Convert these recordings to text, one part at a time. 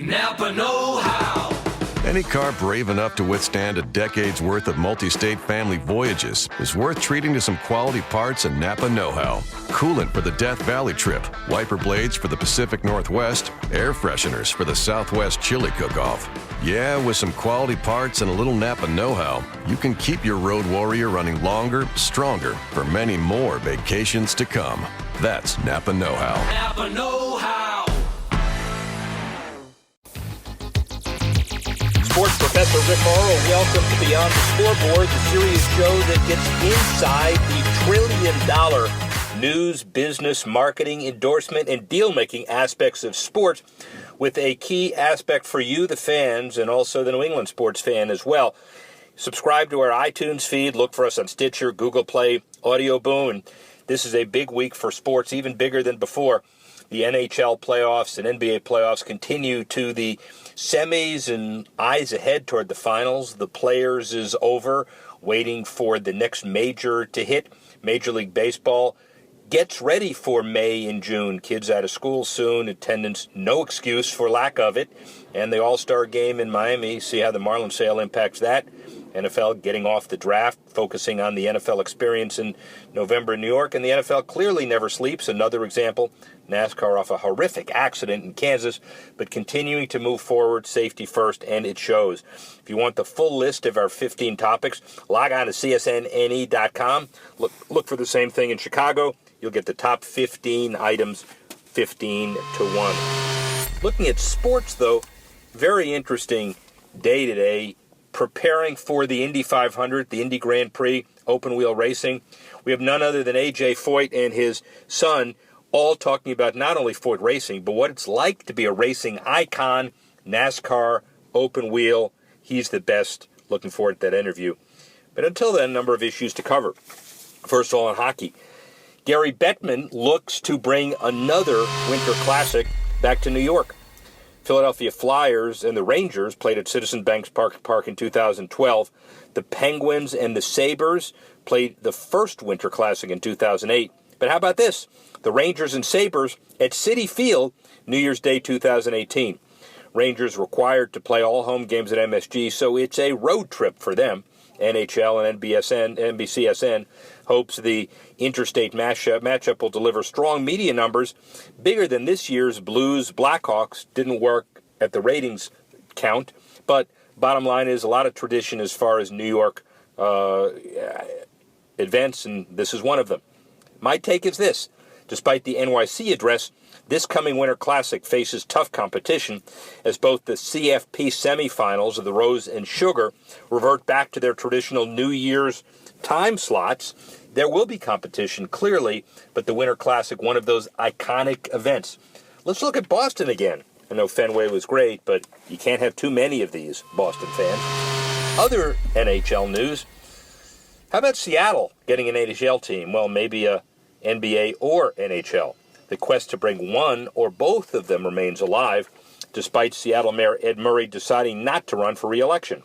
Napa know-how. Any car brave enough to withstand a decade's worth of multi-state family voyages is worth treating to some quality parts and Napa know-how. Coolant for the Death Valley trip, wiper blades for the Pacific Northwest, air fresheners for the Southwest chili cook-off. Yeah, with some quality parts and a little Napa know-how, you can keep your road warrior running longer, stronger, for many more vacations to come. That's Napa know-how. Napa know-how. Sports Professor Rick Horrow, welcome to Beyond the Scoreboard, the serious show that gets inside the trillion-dollar news, business, marketing, endorsement, and deal-making aspects of sports, with a key aspect for you, the fans, and also the New England sports fan as well. Subscribe to our iTunes feed. Look for us on Stitcher, Google Play, Audio Boom. And this is a big week for sports, even bigger than before. The NHL playoffs and NBA playoffs continue to the semis and eyes ahead toward the finals. The Players is over, waiting for the next major to hit. Major League Baseball gets ready for May and June. Kids out of school soon, attendance no excuse for lack of it. And the All-Star game in Miami, see how the Marlins sale impacts that. NFL getting off the draft, focusing on the NFL experience in November in New York. And the NFL clearly never sleeps. Another example, NASCAR off a horrific accident in Kansas, but continuing to move forward, safety first, and it shows. If you want the full list of our 15 topics, log on to csnne.com. Look for the same thing in Chicago. You'll get the top 15 items, 15 to 1. Looking at sports, though, very interesting day today. Preparing for the Indy 500, the Indy Grand Prix, open wheel racing. We have none other than A.J. Foyt and his son all talking about not only Foyt racing, but what it's like to be a racing icon, NASCAR, open wheel. He's the best. Looking forward to that interview. But until then, a number of issues to cover. First of all, in hockey, Gary Bettman looks to bring another Winter Classic back to New York. Philadelphia Flyers and the Rangers played at Citizen Bank Park in 2012. The Penguins and the Sabres played the first Winter Classic in 2008. But how about this? The Rangers and Sabres at Citi Field, New Year's Day 2018. Rangers required to play all home games at MSG, so it's a road trip for them. NHL and NBCSN hopes the interstate matchup will deliver strong media numbers, bigger than this year's Blues-Blackhawks. Didn't work at the ratings count, but bottom line is a lot of tradition as far as New York events, and this is one of them. My take is this. Despite the NYC address, this coming Winter Classic faces tough competition as both the CFP semifinals of the Rose and Sugar revert back to their traditional New Year's time slots. There will be competition, clearly, but the Winter Classic, one of those iconic events. Let's look at Boston again. I know Fenway was great, but you can't have too many of these, Boston fans. Other NHL news. How about Seattle getting an NHL team? Well, maybe a NBA or NHL. The quest to bring one or both of them remains alive, despite Seattle Mayor Ed Murray deciding not to run for re-election.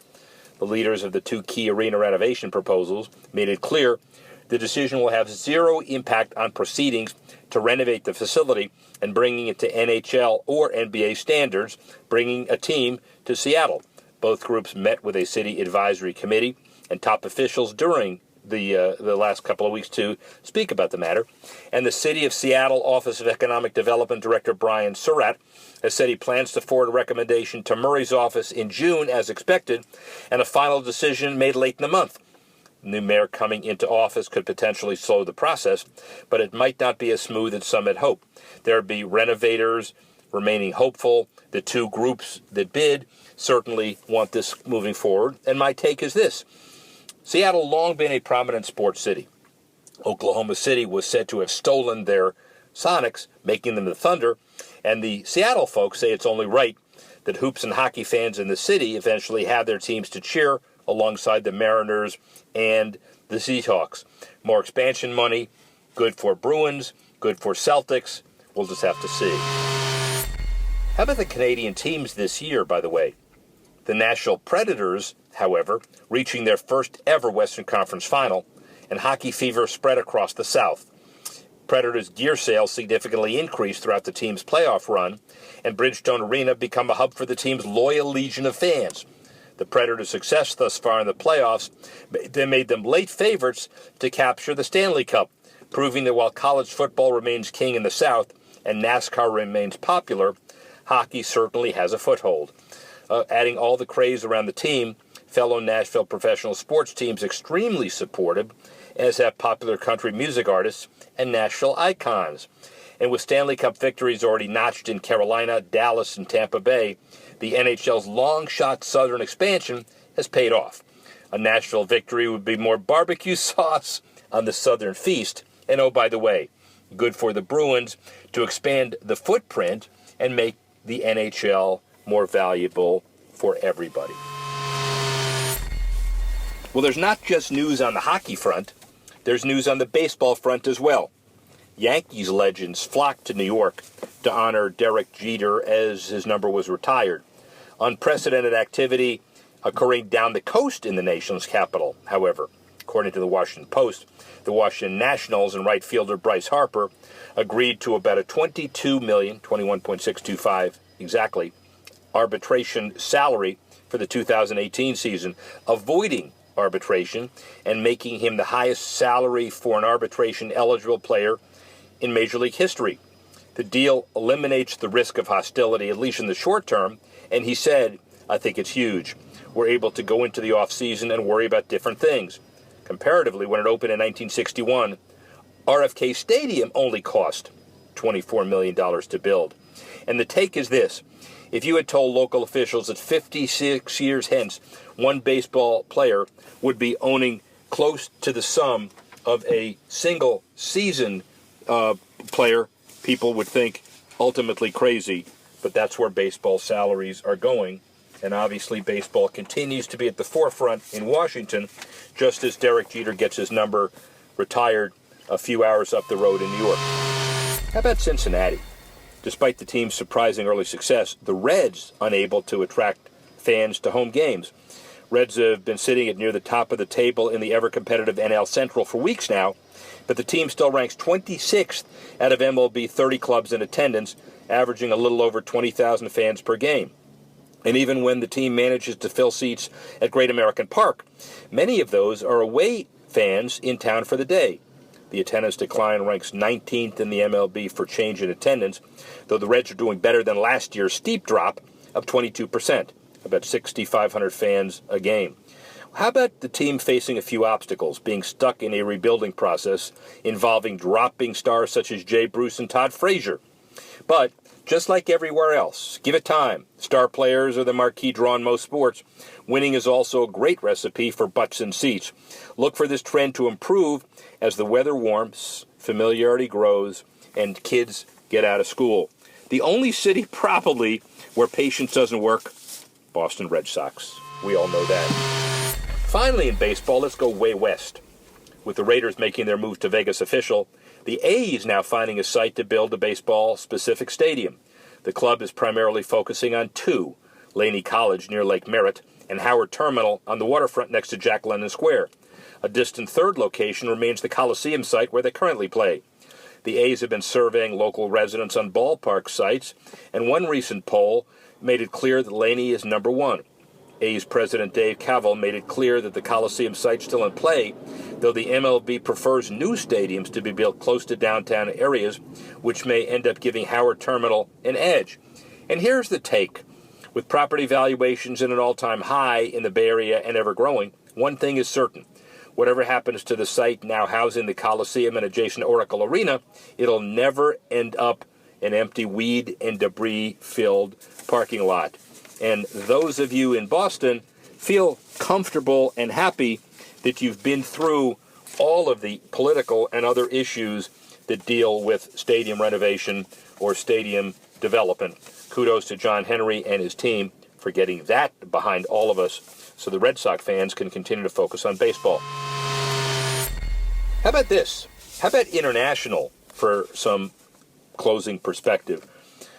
The leaders of the two key arena renovation proposals made it clear the decision will have zero impact on proceedings to renovate the facility and bringing it to NHL or NBA standards, bringing a team to Seattle. Both groups met with a city advisory committee and top officials during the last couple of weeks to speak about the matter. And the City of Seattle Office of Economic Development Director Brian Surratt has said he plans to forward a recommendation to Murray's office in June as expected, and a final decision made late in the month. The new mayor coming into office could potentially slow the process, but it might not be as smooth as some had hoped. There would be renovators remaining hopeful. The two groups that bid certainly want this moving forward. And my take is this. Seattle long been a prominent sports city. Oklahoma City was said to have stolen their Sonics, making them the Thunder, and the Seattle folks say it's only right that hoops and hockey fans in the city eventually have their teams to cheer alongside the Mariners and the Seahawks. More expansion money, good for Bruins, good for Celtics. We'll just have to see. How about the Canadian teams this year, by the way? The Nashville Predators, however, reaching their first ever Western Conference final, and hockey fever spread across the South. Predators' gear sales significantly increased throughout the team's playoff run, and Bridgestone Arena become a hub for the team's loyal legion of fans. The Predators' success thus far in the playoffs made them late favorites to capture the Stanley Cup, proving that while college football remains king in the South and NASCAR remains popular, hockey certainly has a foothold. Adding all the craze around the team, fellow Nashville professional sports teams extremely supportive, as have popular country music artists and Nashville icons. And with Stanley Cup victories already notched in Carolina, Dallas, and Tampa Bay, the NHL's long-shot southern expansion has paid off. A Nashville victory would be more barbecue sauce on the southern feast. And oh, by the way, good for the Bruins to expand the footprint and make the NHL more valuable for everybody. Well, there's not just news on the hockey front. There's news on the baseball front as well. Yankees legends flocked to New York to honor Derek Jeter as his number was retired. Unprecedented activity occurring down the coast in the nation's capital, however. According to the Washington Post, the Washington Nationals and right fielder Bryce Harper agreed to about a $22 million, $21.625 exactly, arbitration salary for the 2018 season, avoiding arbitration and making him the highest salary for an arbitration-eligible player in Major League history. The deal eliminates the risk of hostility, at least in the short term, and he said, I think it's huge. We're able to go into the offseason and worry about different things. Comparatively, when it opened in 1961, RFK Stadium only cost $24 million to build. And the take is this. If you had told local officials that 56 years hence, one baseball player would be owning close to the sum of a single season player, people would think ultimately crazy. But that's where baseball salaries are going. And obviously baseball continues to be at the forefront in Washington, just as Derek Jeter gets his number retired a few hours up the road in New York. How about Cincinnati? Despite the team's surprising early success, the Reds unable to attract fans to home games. Reds have been sitting at near the top of the table in the ever-competitive NL Central for weeks now, but the team still ranks 26th out of MLB 30 clubs in attendance, averaging a little over 20,000 fans per game. And even when the team manages to fill seats at Great American Park, many of those are away fans in town for the day. The attendance decline ranks 19th in the MLB for change in attendance, though the Reds are doing better than last year's steep drop of 22%, about 6,500 fans a game. How about the team facing a few obstacles, being stuck in a rebuilding process involving dropping stars such as Jay Bruce and Todd Frazier? But just like everywhere else, give it time. Star players are the marquee draw in most sports. Winning is also a great recipe for butts in seats. Look for this trend to improve as the weather warms, familiarity grows, and kids get out of school. The only city probably where patience doesn't work, Boston Red Sox. We all know that. Finally in baseball, let's go way west. With the Raiders making their move to Vegas official, the A's now finding a site to build a baseball-specific stadium. The club is primarily focusing on two, Laney College near Lake Merritt and Howard Terminal on the waterfront next to Jack London Square. A distant third location remains the Coliseum site where they currently play. The A's have been surveying local residents on ballpark sites, and one recent poll made it clear that Laney is number one. A's President Dave Cavell made it clear that the Coliseum site's still in play, though the MLB prefers new stadiums to be built close to downtown areas, which may end up giving Howard Terminal an edge. And here's the take. With property valuations at an all-time high in the Bay Area and ever growing, one thing is certain. Whatever happens to the site now housing the Coliseum and adjacent Oracle Arena, it'll never end up an empty weed and debris-filled parking lot. And those of you in Boston feel comfortable and happy that you've been through all of the political and other issues that deal with stadium renovation or stadium development. Kudos to John Henry and his team for getting that behind all of us so the Red Sox fans can continue to focus on baseball. How about this? How about international for some closing perspective?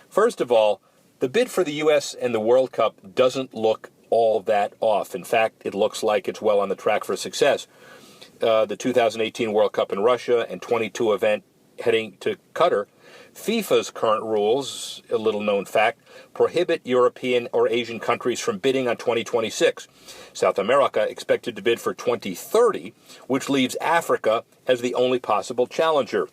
First of all, the bid for the U.S. and the World Cup doesn't look all that off. In fact, it looks like it's well on the track for success. The 2018 World Cup in Russia and 22 event heading to Qatar. FIFA's current rules, a little-known fact, prohibit European or Asian countries from bidding on 2026. South America expected to bid for 2030, which leaves Africa as the only possible challenger.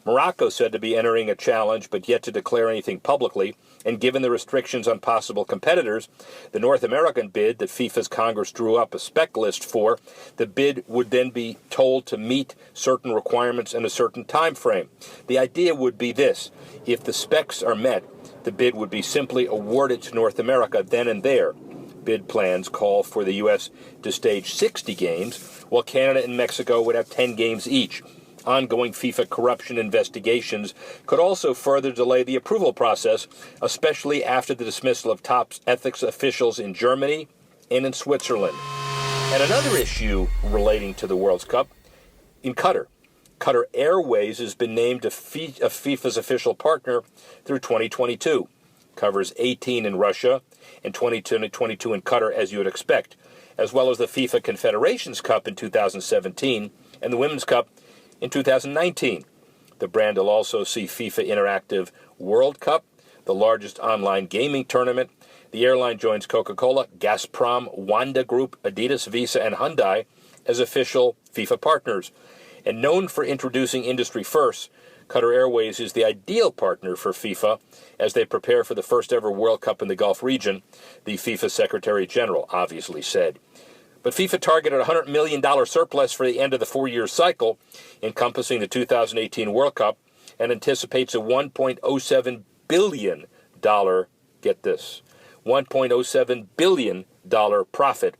Morocco said to be entering a challenge, but yet to declare anything publicly. And given the restrictions on possible competitors, the North American bid that FIFA's Congress drew up a spec list for, the bid would then be told to meet certain requirements in a certain time frame. The idea would be this: if the specs are met, the bid would be simply awarded to North America then and there. Bid plans call for the U.S. to stage 60 games, while Canada and Mexico would have 10 games each. Ongoing FIFA corruption investigations could also further delay the approval process, especially after the dismissal of top ethics officials in Germany and in Switzerland. And another issue relating to the World Cup, in Qatar. Qatar Airways has been named a FIFA's official partner through 2022. Covers 18 in Russia and 22 in Qatar, as you would expect, as well as the FIFA Confederations Cup in 2017 and the Women's Cup in 2019. The brand will also see FIFA Interactive World Cup, the largest online gaming tournament. The airline joins Coca-Cola, Gazprom, Wanda Group, Adidas, Visa, and Hyundai as official FIFA partners. And known for introducing industry firsts, Qatar Airways is the ideal partner for FIFA as they prepare for the first ever World Cup in the Gulf region, the FIFA Secretary General obviously said. But FIFA targeted a $100 million surplus for the end of the four-year cycle, encompassing the 2018 World Cup, and anticipates a $1.07 billion, get this, $1.07 billion profit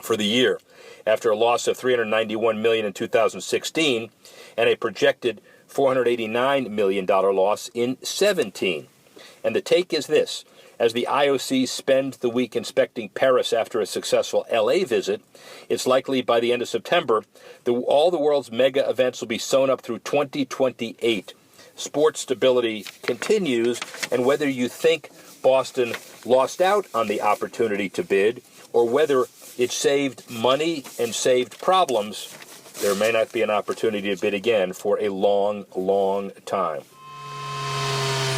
for the year, after a loss of $391 million in 2016 and a projected $489 million loss in 2017. And the take is this: as the IOC spends the week inspecting Paris after a successful LA visit, it's likely by the end of September, all the world's mega events will be sewn up through 2028. Sports stability continues, and whether you think Boston lost out on the opportunity to bid, or whether it saved money and saved problems, there may not be an opportunity to bid again for a long, long time.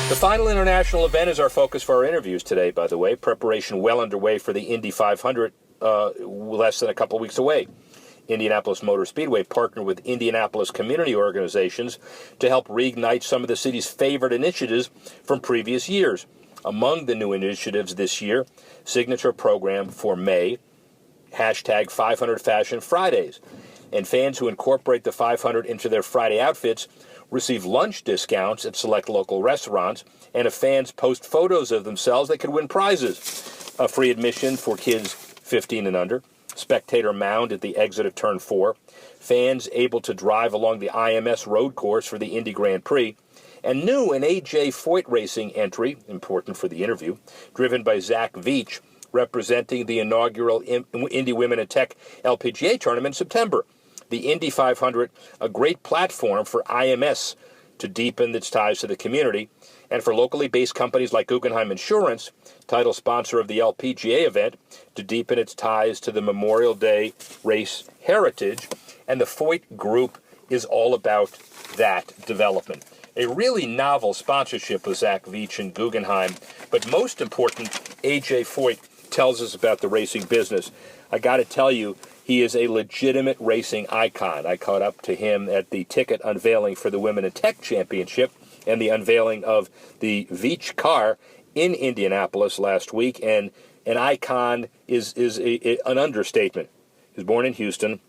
The final international event is our focus for our interviews today, by the way. Preparation well underway for the Indy 500, less than a couple weeks away. Indianapolis Motor Speedway partnered with Indianapolis community organizations to help reignite some of the city's favorite initiatives from previous years. Among the new initiatives this year, signature program for May, hashtag 500 Fashion Fridays. And fans who incorporate the 500 into their Friday outfits receive lunch discounts at select local restaurants, and if fans post photos of themselves, they could win prizes. A free admission for kids 15 and under, spectator mound at the exit of Turn 4, fans able to drive along the IMS road course for the Indy Grand Prix, and new an AJ Foyt Racing entry, important for the interview, driven by Zach Veach, representing the inaugural Indy Women in Tech LPGA tournament in September. The Indy 500, a great platform for IMS to deepen its ties to the community, and for locally based companies like Guggenheim Insurance, title sponsor of the LPGA event, to deepen its ties to the Memorial Day race heritage. And the Foyt Group is all about that development. A really novel sponsorship with Zach Veach and Guggenheim, but most important, AJ Foyt tells us about the racing business. I got to tell you, he is a legitimate racing icon. I caught up to him at the ticket unveiling for the Women in Tech Championship and the unveiling of the Veach car in Indianapolis last week, and an icon is an understatement. He was born in Houston,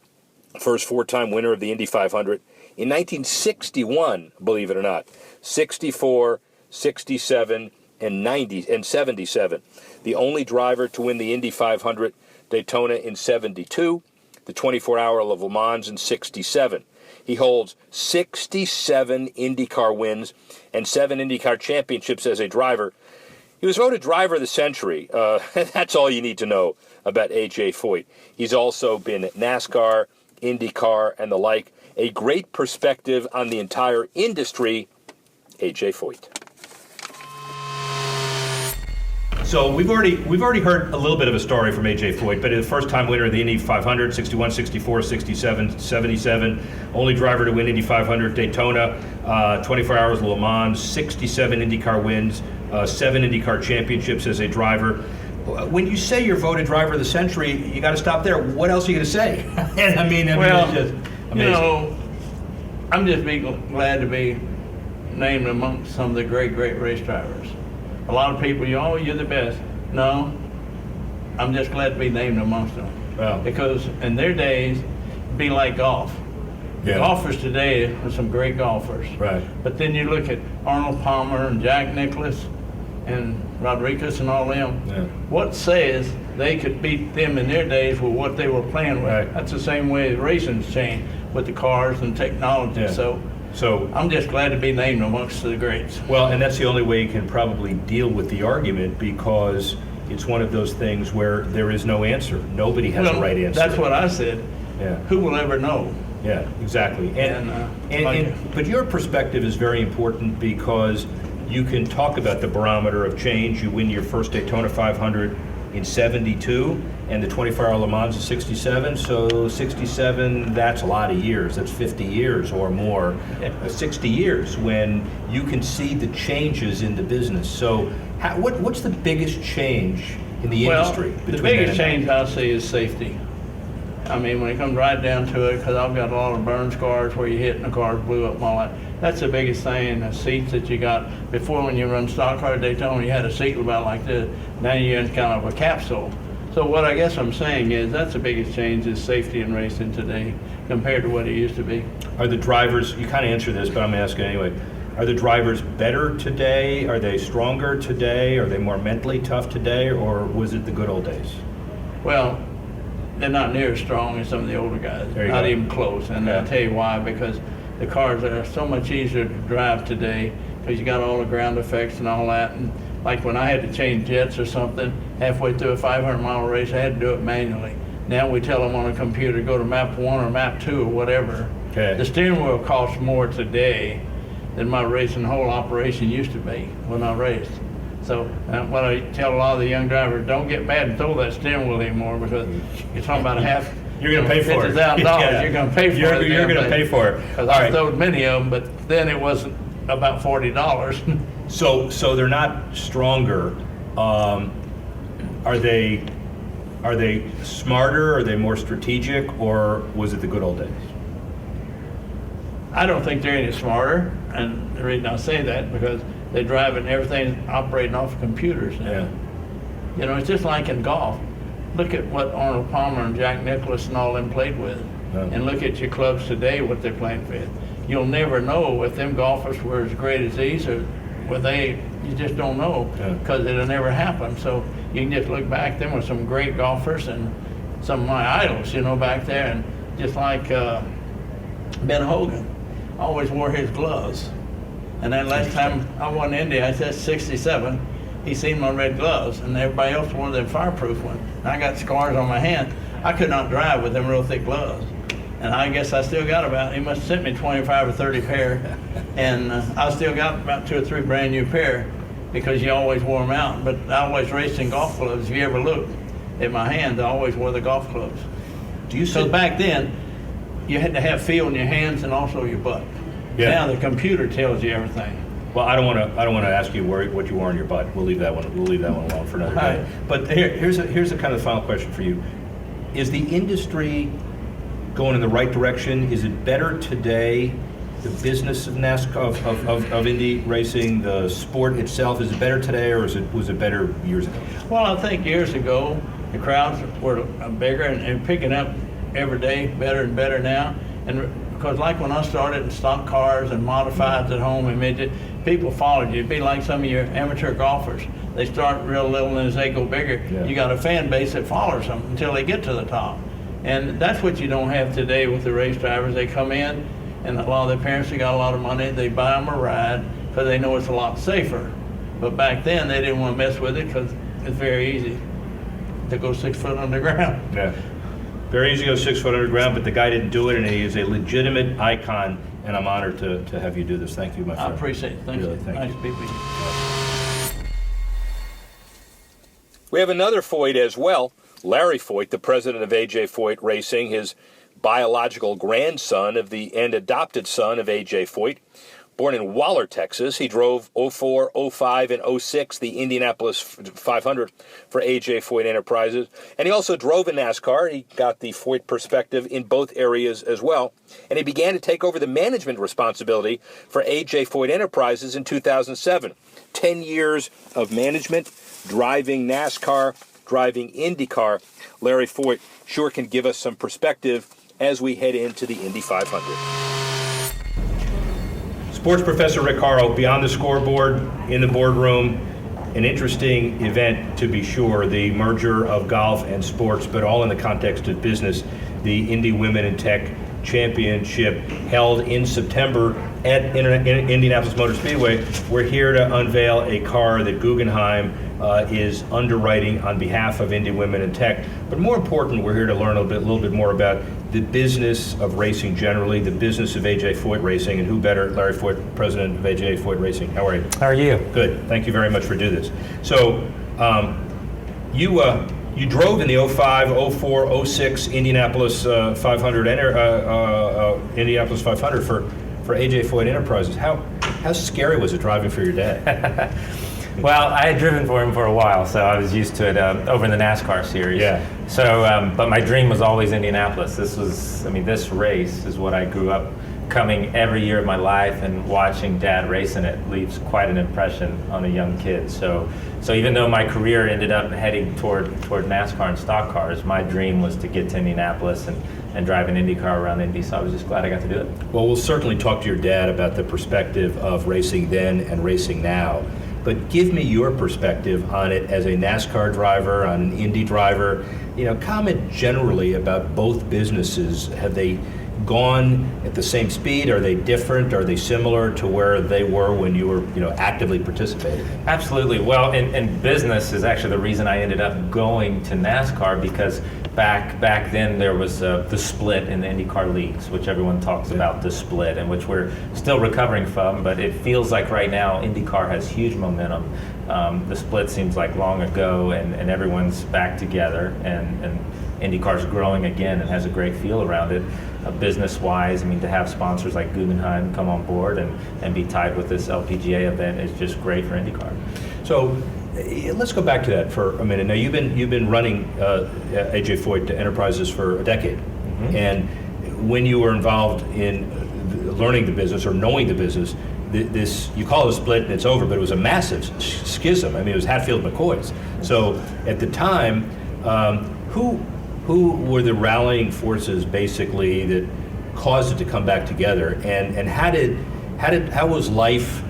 first four-time winner of the Indy 500 in 1961, believe it or not, 64, 67, and 77. The only driver to win the Indy 500, Daytona in 72, the 24-hour of Le Mans in 67. He holds 67 IndyCar wins and 7 IndyCar championships as a driver. He was voted Driver of the Century. That's all you need to know about A.J. Foyt. He's also been at NASCAR, IndyCar, and the like. A great perspective on the entire industry, A.J. Foyt. So we've already heard a little bit of a story from A.J. Foyt, but the first-time winner of the Indy 500, 61, 64, 67, 77, only driver to win Indy 500, Daytona, 24 Hours Le Mans, 67 IndyCar wins, 7 IndyCar championships as a driver. When you say you're voted driver of the century, you got to stop there. What else are you going to say? I mean, well, it's just amazing. you know, I'm just glad to be named amongst some of the great race drivers. A lot of people, you're the best. No, I'm just glad to be named amongst them. Wow. Because in their days, it'd be like golf. The Yeah. golfers today are some great golfers. Right. But then you look at Arnold Palmer and Jack Nicklaus and Rodriguez and all them. Yeah. What says they could beat them in their days with what they were playing with? Right. That's the same way racing's changed with the cars and technology. Yeah. So I'm just glad to be named amongst the greats. well, and that's the only way you can probably deal with the argument, because it's one of those things where there is no answer. Nobody has a right answer. That's what I said. Yeah. Who will ever know? Yeah, exactly. But your perspective is very important, because you can talk about the barometer of change. You win your first Daytona 500 in 72, and the 24-hour Le Mans in 67. So 67, that's a lot of years. That's 50 years or more. 60 years when you can see the changes in the business. So what's the biggest change in the industry? Well, the biggest change I see is safety. I mean, when it comes right down to it, because I've got a lot of burn scars where you hit and the car blew up and all that. That's the biggest thing. The seats that you got before, when you run stock car at Daytona, you had a seat about like this. Now you're in kind of a capsule. So what I guess I'm saying is that's the biggest change is safety in racing today compared to what it used to be. Are the drivers, you kind of answer this, but I'm asking anyway, are the drivers better today? Are they stronger today? Are they more mentally tough today? Or was it the good old days? Well, they're not near as strong as some of the older guys. There you Not go. even close. And Yeah. I'll tell you why, because the cars are so much easier to drive today because you got all the ground effects and all that. And like when I had to change jets or something halfway through a 500-mile race, I had to do it manually. Now we tell them on a computer, go to map 1 or map 2 or whatever. Okay. The steering wheel costs more today than my racing whole operation used to be when I raced. So what I tell a lot of the young drivers, don't get mad and throw that steering wheel anymore, because you're talking about a half. You're going to pay for it. $50,000. Yeah. You're going to pay for it. You're going to pay for it. Because All I right. throwed many of them, but then it wasn't about $40. So they're not stronger. Are they smarter? Are they more strategic? Or was it the good old days? I don't think they're any smarter, and the reason I say that because they're driving everything operating off of computers now. Yeah. You know, it's just like in golf. Look at what Arnold Palmer and Jack Nicklaus and all them played with. Yeah. And look at your clubs today, what they're playing with. You'll never know if them golfers were as great as these, or were they, you just don't know, Yeah. because it'll never happen. So you can just look back, them were some great golfers and some of my idols, you know, back there. And just like Ben Hogan, always wore his gloves. And then last time I won Indy, I said 67, he seen my red gloves, and everybody else wore them fireproof ones. And I got scars on my hand. I could not drive with them real thick gloves. And I guess I still got about, he must have sent me 25 or 30 pair. And I still got about 2 or 3 brand new pair, because you always wore them out. But I always raced in golf gloves. If you ever look at my hands, I always wore the golf gloves. Do you So say back then, you had to have feel in your hands and also your butt. Yeah. Now the computer tells you everything. Well, I don't want to ask you what you wore on your butt. We'll leave that one alone for another day. Right. But here's a kind of final question for you. Is the industry going in the right direction? Is it better today? The business of NASCAR, of Indy racing, the sport itself, is it better today, or was it better years ago? Well, I think years ago, the crowds were bigger and picking up every day better and better now. And because like when I started in stock cars and modifieds at home and midget, people followed you. It'd be like some of your amateur golfers. They start real little, and as they go bigger, Yeah. you got a fan base that follows them until they get to the top. And that's what you don't have today with the race drivers. They come in, and a lot of their parents, they got a lot of money, they buy them a ride because they know it's a lot safer. But back then, they didn't want to mess with it because it's very easy to go 6 foot underground. Yeah. Very easy to go 6 foot underground, but the guy didn't do it, and he is a legitimate icon, and I'm honored to have you do this. Thank you, my friend. I appreciate it. Thank Really, you. thank Nice you. to be with you. We have another Foyt as well, Larry Foyt, the president of A.J. Foyt Racing, his biological grandson and adopted son of A.J. Foyt. Born in Waller, Texas, he drove 04, 05, and 06 the Indianapolis 500 for A.J. Foyt Enterprises. And he also drove in NASCAR. He got the Foyt perspective in both areas as well. And he began to take over the management responsibility for A.J. Foyt Enterprises in 2007. 10 years of management, driving NASCAR, driving IndyCar. Larry Foyt sure can give us some perspective as we head into the Indy 500. Sports Professor Rick Horrow, Beyond the Scoreboard, in the boardroom. An interesting event, to be sure, the merger of golf and sports, but all in the context of business. The Indy Women in Tech Championship held in September at Indianapolis Motor Speedway. We're here to unveil a car that Guggenheim is underwriting on behalf of Indy Women in Tech. But more important, we're here to learn a little bit more about the business of racing generally, the business of A.J. Foyt Racing, and who better, Larry Foyt, president of A.J. Foyt Racing. How are you? How are you? Good. Thank you very much for doing this. So, you drove in the 05, 04, 06 Indianapolis 500 Indianapolis 500 for A.J. Foyt Enterprises. How scary was it driving for your dad? Well, I had driven for him for a while, so I was used to it over in the NASCAR series. Yeah. So, but my dream was always Indianapolis. This race is what I grew up coming every year of my life, and watching Dad race in it leaves quite an impression on a young kid. So even though my career ended up heading toward NASCAR and stock cars, my dream was to get to Indianapolis and drive an IndyCar around Indy. So I was just glad I got to do it. Well, we'll certainly talk to your dad about the perspective of racing then and racing now. But give me your perspective on it as a NASCAR driver, on an Indy driver. Comment generally about both businesses. Have they gone at the same speed? Are they different? Are they similar to where they were when you were, actively participating? Absolutely. Well, in business is actually the reason I ended up going to NASCAR, because back then there was the split in the IndyCar leagues, which everyone talks about, the split, and which we're still recovering from, but it feels like right now IndyCar has huge momentum. The split seems like long ago, and everyone's back together, and IndyCar's growing again and has a great feel around it. Business-wise, to have sponsors like Guggenheim come on board and be tied with this LPGA event is just great for IndyCar. So let's go back to that for a minute. Now you've been running A.J. Foyt Enterprises for a decade, and when you were involved in learning the business or knowing the business, this, you call it a split and it's over, but it was a massive schism. It was Hatfield-McCoy's. So at the time, who were the rallying forces basically that caused it to come back together, and how was life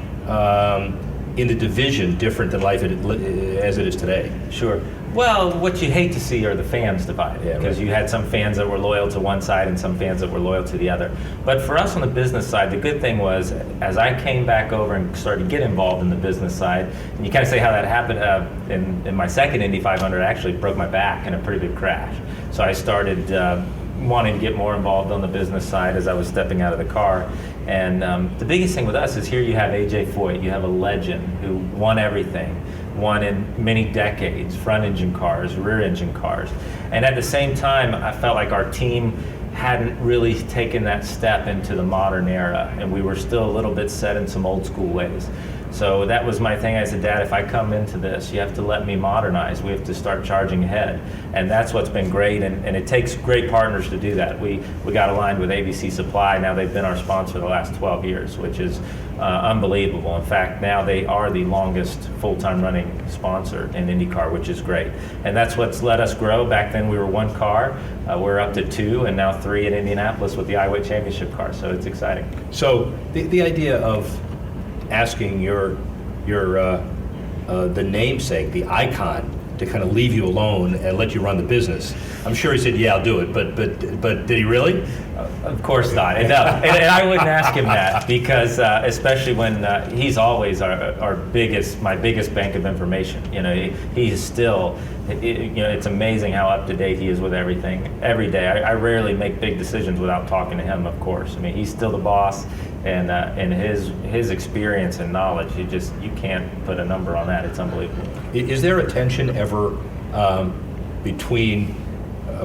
in the division different than life as it is today? Sure. Well, what you hate to see are the fans divided, because you had some fans that were loyal to one side and some fans that were loyal to the other. But for us on the business side, the good thing was, as I came back over and started to get involved in the business side, and you kind of say how that happened, in my second Indy 500, I actually broke my back in a pretty big crash. So I started wanting to get more involved on the business side as I was stepping out of the car. And the biggest thing with us is here you have A.J. Foyt, you have a legend who won everything, won in many decades, front engine cars, rear engine cars. And at the same time, I felt like our team hadn't really taken that step into the modern era, and we were still a little bit set in some old school ways. So that was my thing. I said, Dad, if I come into this, you have to let me modernize. We have to start charging ahead. And that's what's been great, and it takes great partners to do that. We got aligned with ABC Supply. Now they've been our sponsor the last 12 years, which is unbelievable. In fact, now they are the longest full-time running sponsor in IndyCar, which is great. And that's what's let us grow. Back then we were one car. We're up to 2, and now 3 at Indianapolis with the iWeight Championship car. So it's exciting. So the idea of asking the namesake, the icon, to kind of leave you alone and let you run the business. I'm sure he said, "Yeah, I'll do it," but did he really? Of course not. And I wouldn't ask him that, because especially when he's always my biggest bank of information. He is still. It's amazing how up to date he is with everything every day. I rarely make big decisions without talking to him. Of course, he's still the boss, and his experience and knowledge, you can't put a number on that. It's unbelievable. Is there a tension ever between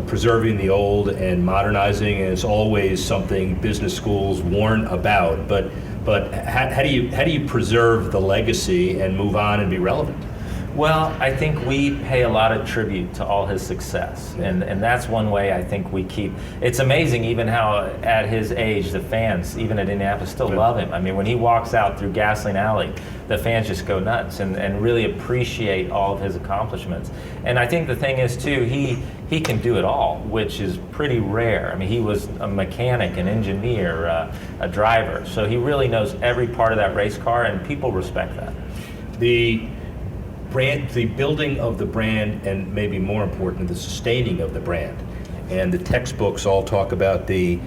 preserving the old and modernizing, and it's always something business schools warn about. But how do you preserve the legacy and move on and be relevant? Well, I think we pay a lot of tribute to all his success, and that's one way I think we keep. It's amazing even how at his age the fans, even at Indianapolis, still love him. I mean, when he walks out through Gasoline Alley, the fans just go nuts and really appreciate all of his accomplishments. And I think the thing is too, he can do it all, which is pretty rare. I mean, he was a mechanic, an engineer, a driver, so he really knows every part of that race car, and people respect that. The building of the brand, and maybe more important, the sustaining of the brand. And the textbooks all talk about the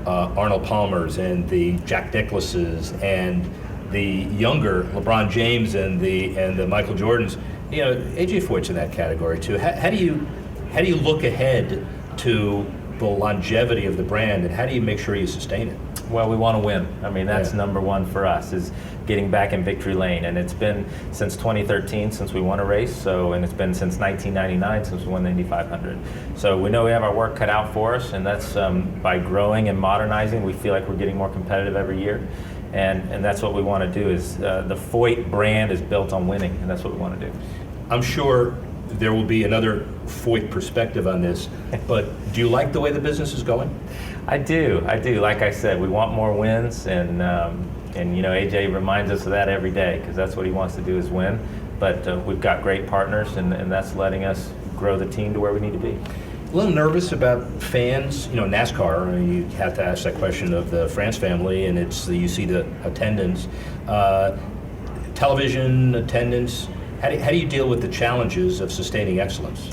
Arnold Palmers and the Jack Nicklauses and the younger LeBron James and the Michael Jordans. You know, AJ Foyt's in that category too. How do you look ahead to the longevity of the brand, and how do you make sure you sustain it? Well, we want to win. I mean, that's number one for us, is getting back in victory lane. And it's been since 2013 since we won a race, and it's been since 1999 since we won the Indy 500. So we know we have our work cut out for us, and that's by growing and modernizing. We feel like we're getting more competitive every year. And that's what we want to do. Is the Foyt brand is built on winning, and that's what we want to do. I'm sure there will be another Foyt perspective on this, but do you like the way the business is going? I do. Like I said, we want more wins, and you know, AJ reminds us of that every day, because that's what he wants to do, is win. But we've got great partners, and that's letting us grow the team to where we need to be. A little nervous about fans, you know, NASCAR. I mean, you have to ask that question of the France family, and you see the attendance, television attendance. How do you deal with the challenges of sustaining excellence?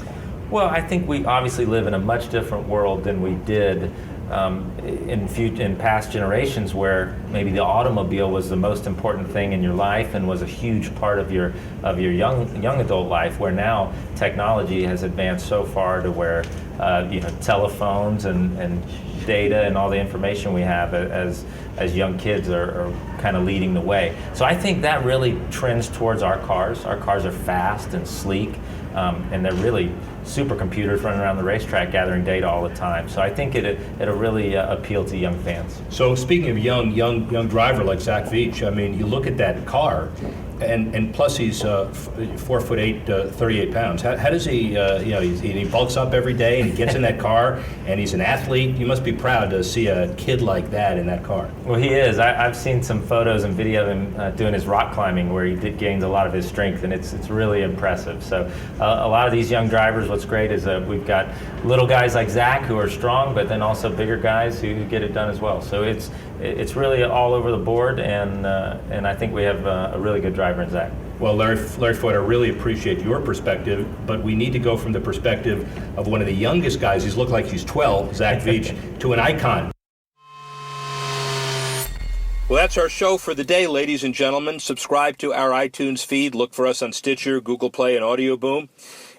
Well, I think we obviously live in a much different world than we did in past generations, where maybe the automobile was the most important thing in your life and was a huge part of your young adult life. Where now technology has advanced so far to where you know, telephones and data and all the information we have as young kids are kind of leading the way. So I think that really trends towards our cars. Our cars are fast and sleek, and they're really supercomputers running around the racetrack gathering data all the time. So I think it'll really appeal to young fans. So speaking of young driver like Zach Veach, I mean, you look at that car, and plus he's 4'8", 38 pounds. How does he? You know, he bulks up every day and he gets in that car, and he's an athlete. You must be proud to see a kid like that in that car. Well, he is. I've seen some photos and video of him doing his rock climbing, where he gains a lot of his strength, and it's really impressive. So a lot of these young drivers, what's great is we've got little guys like Zach who are strong, but then also bigger guys who get it done as well. So it's really all over the board, and I think we have a really good driver in Zach. Well, Larry Foyt, I really appreciate your perspective, but we need to go from the perspective of one of the youngest guys. He's looked like he's 12, Zach Veach, to an icon. Well, that's our show for the day, ladies and gentlemen. Subscribe to our iTunes feed. Look for us on Stitcher, Google Play, and Audio Boom.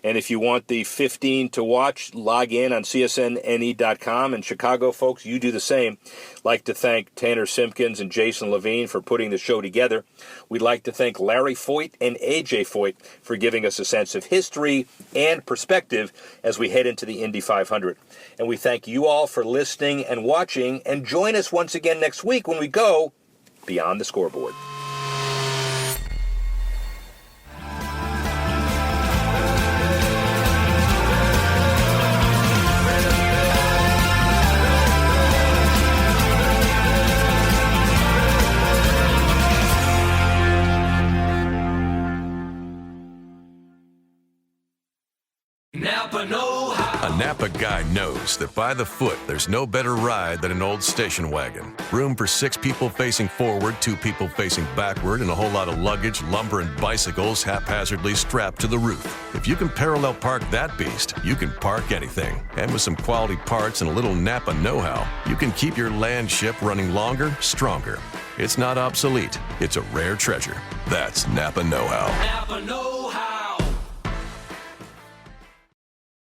And if you want the 15 to watch, log in on csnne.com. And Chicago folks, you do the same. Like to thank Tanner Simpkins and Jason Levine for putting the show together. We'd like to thank Larry Foyt and AJ Foyt for giving us a sense of history and perspective as we head into the Indy 500. And we thank you all for listening and watching. And join us once again next week when we go Beyond the Scoreboard. Napa know-how. A Napa guy knows that by the foot, there's no better ride than an old station wagon. Room for 6 people facing forward, 2 people facing backward, and a whole lot of luggage, lumber, and bicycles haphazardly strapped to the roof. If you can parallel park that beast, you can park anything. And with some quality parts and a little Napa know-how, you can keep your land ship running longer, stronger. It's not obsolete. It's a rare treasure. That's Napa know-how. Napa know